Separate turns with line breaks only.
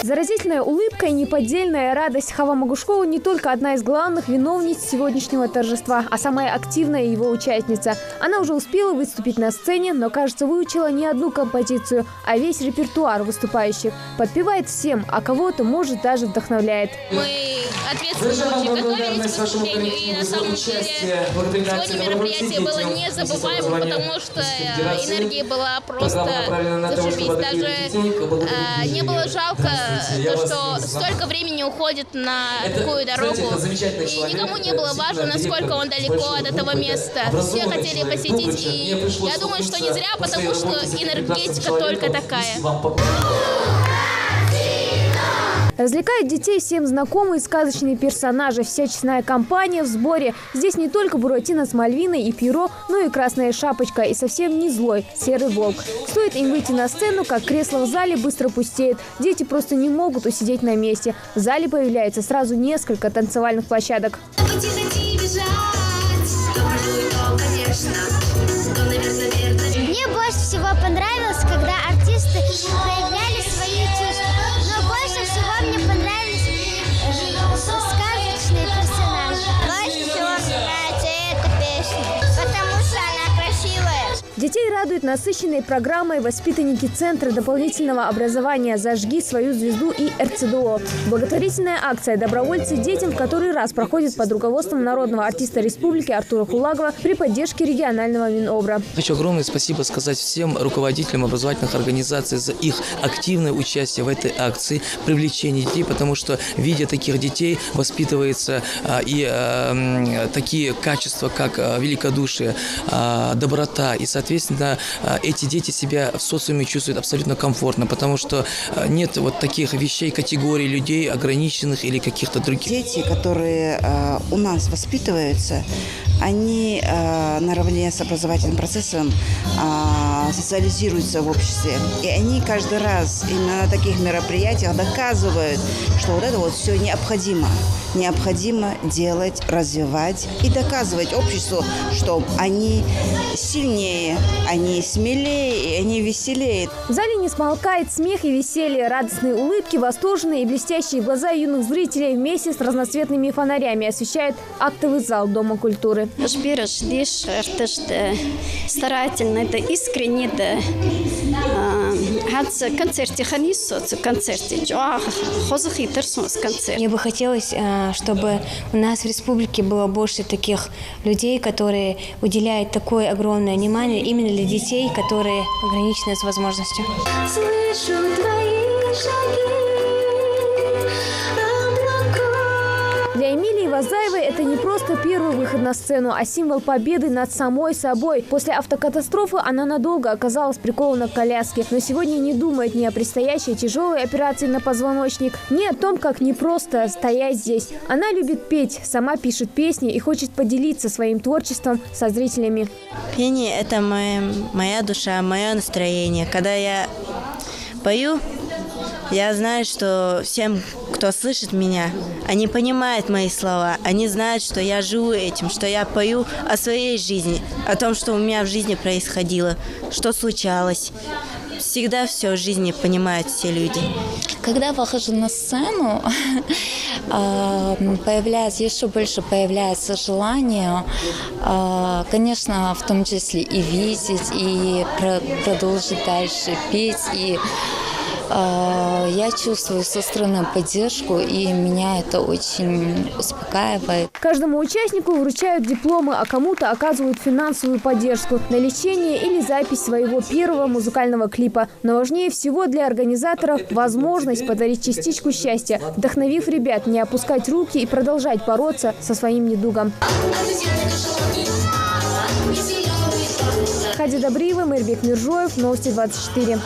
Заразительная улыбка и неподдельная радость Хава Магушкова не только одна из главных виновниц сегодняшнего торжества, а самая активная его участница. Она уже успела выступить на сцене, но, кажется, выучила не одну композицию, а весь репертуар выступающих. Подпевает всем, а кого-то, может, даже вдохновляет.
Мы ответственно очень готовились к выступлению, и на самом деле сегодня мероприятие было незабываемым, потому что энергия была просто зашибись. Даже не было жалко то, что столько времени уходит на такую дорогу, и никому не было важно, насколько он далеко от этого места. Все хотели посетить, и я думаю, что не зря, потому что энергетика только такая.
Развлекают детей всем знакомые сказочные персонажи. Вся честная компания в сборе. Здесь не только Буратино с Мальвиной и Пьеро, но и Красная Шапочка. И совсем не злой Серый Волк. Стоит им выйти на сцену, как кресло в зале быстро пустеет. Дети просто не могут усидеть на месте. В зале появляется сразу несколько танцевальных площадок.
Мне больше всего понравилось, когда артисты проявляли свои чувства. Но больше всего мне понравились сказочные персонажи. Больше всего мне нравится эта песня, потому что она красивая.
Детей радует насыщенной программой воспитанники Центра дополнительного образования «Зажги свою звезду» и РЦДО. Благотворительная акция «Добровольцы детям» в который раз проходит под руководством народного артиста республики Артура Хулагова при поддержке регионального Минобра.
Хочу огромное спасибо сказать всем руководителям образовательных организаций за их активное участие в этой акции, привлечение детей, потому что, видя таких детей, воспитывается и такие качества, как великодушие, доброта. И, соответственно, эти дети себя в социуме чувствуют абсолютно комфортно, потому что нет вот таких вещей, категорий людей, ограниченных или каких-то других.
Дети, которые у нас воспитываются, они наравне с образовательным процессом социализируются в обществе. И они каждый раз именно на таких мероприятиях доказывают, что вот это вот все необходимо. Необходимо делать, развивать и доказывать обществу, что они сильнее, они смелее, и они веселее.
В зале не смолкает смех и веселье, радостные улыбки, восторженные и блестящие глаза юных зрителей вместе с разноцветными фонарями освещают актовый зал Дома культуры.
Старательно, это искренне, это
Мне бы хотелось, чтобы у нас в республике было больше таких людей, которые уделяют такое огромное внимание именно для детей, которые ограничены с возможностью.
Слышу твои шаги.
Для Эмилии Вазаевой это не просто первый выход на сцену, а символ победы над самой собой. После автокатастрофы она надолго оказалась прикована к коляске, но сегодня не думает ни о предстоящей тяжелой операции на позвоночник, ни о том, как непросто стоять здесь. Она любит петь, сама пишет песни и хочет поделиться своим творчеством со зрителями.
Пение – это моя душа, мое настроение. Когда я пою, я знаю, что всем, кто слышит меня, они понимают мои слова, они знают, что я живу этим, что я пою о своей жизни, о том, что у меня в жизни происходило, что случалось. Всегда все в жизни понимают все люди.
Когда выхожу на сцену, еще больше появляется желание, конечно, в том числе и видеть, и продолжить дальше петь, и я чувствую со стороны поддержку, и меня это очень успокаивает.
Каждому участнику вручают дипломы, а кому-то оказывают финансовую поддержку на лечение или запись своего первого музыкального клипа. Но важнее всего для организаторов возможность подарить частичку счастья, вдохновив ребят не опускать руки и продолжать бороться со своим недугом. Хади Добриева, Мирбек Миржоев, Новости 24.